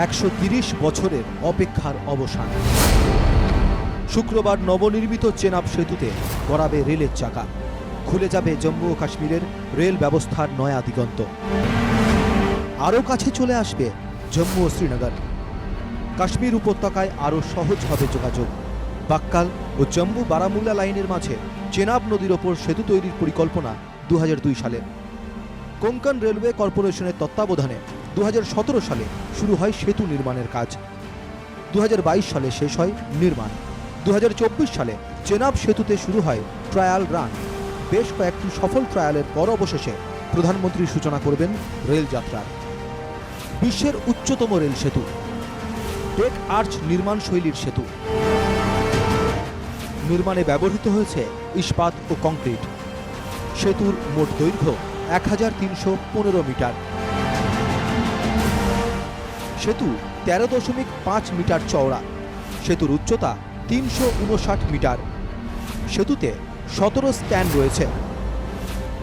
130 বছরের অপেক্ষার অবসান। শুক্রবার নবনির্মিত চেনাব সেতুতে গড়াবে রেলের চাকা, খুলে যাবে জম্মু ও কাশ্মীরের রেল ব্যবস্থার নয়া দিগন্ত। আরও কাছে চলে আসবে জম্মু ও শ্রীনগর। কাশ্মীর উপত্যকায় আরও সহজ হবে যোগাযোগ। বাক্কাল ও জম্মু বারামুল্লা লাইনের মাঝে চেনাব নদীর ওপর সেতু তৈরির পরিকল্পনা 2002 সালে। কোঙ্কণ রেলওয়ে কর্পোরেশনের তত্ত্বাবধানে 2017 সালে শুরু হয় সেতু নির্মাণের কাজ। 2022 সালে শেষ হয় নির্মাণ। 2024 সালে চেনাব সেতুতে শুরু হয় ট্রায়াল রান। বেশ কয়েকটি সফল ট্রায়ালের পর অবশেষে প্রধানমন্ত্রী সূচনা করবেন রেল যাত্রার। বিশ্বের উচ্চতম রেল সেতু, টেক আর্চ নির্মাণ শৈলীর সেতু। নির্মাণে ব্যবহৃত হয়েছে ইস্পাত ও কংক্রিট। সেতুর মোট দৈর্ঘ্য 1315 মিটার। সেতু 13.5 মিটার চওড়া। সেতুর উচ্চতা 359 মিটার। সেতুতে 17 স্প্যান রয়েছে।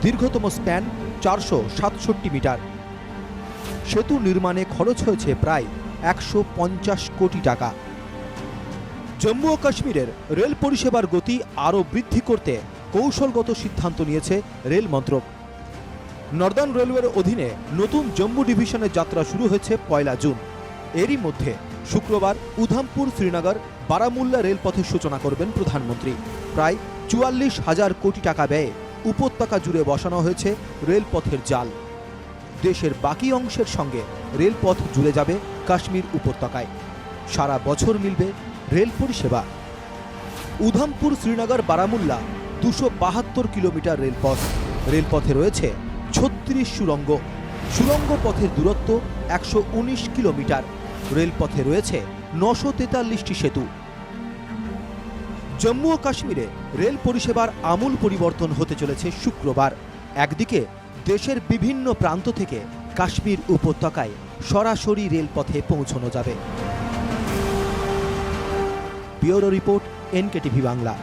দীর্ঘতম স্প্যান 467 মিটার। সেতু নির্মাণে খরচ হয়েছে প্রায় 150 কোটি টাকা। জম্মু ও কাশ্মীরের রেল পরিষেবার গতি আরও বৃদ্ধি করতে কৌশলগত সিদ্ধান্ত নিয়েছে রেল মন্ত্রক। নর্দার্ন রেলওয়ের অধীনে নতুন জম্মু ডিভিশনের যাত্রা শুরু হয়েছে 1 জুন। এরই মধ্যে শুক্রবার উধামপুর শ্রীনগর বারামুল্লা রেলপথের সূচনা করবেন প্রধানমন্ত্রী। প্রায় 44,000 কোটি টাকা ব্যয়ে উপত্যকা জুড়ে বসানো হয়েছে রেলপথের জাল। দেশের বাকি অংশের সঙ্গে রেলপথ জুড়ে যাবে কাশ্মীর উপত্যকায়। সারা বছর মিলবে রেল পরিষেবা। উধামপুর শ্রীনগর বারামুল্লা 272 কিলোমিটার রেলপথ। রেলপথে রয়েছে 36 সুড়ঙ্গ। সুড়ঙ্গ পথের দূরত্ব 119 কিলোমিটার। রেলপথে রয়েছে 943টি সেতু। জম্মু ও কাশ্মীরে রেল পরিষেবার আমূল পরিবর্তন হতে চলেছে শুক্রবার। একদিকে দেশের বিভিন্ন প্রান্ত থেকে কাশ্মীর উপত্যকায় সরাসরি রেলপথে পৌঁছানো যাবে। Bureau report, NKTV Bangla.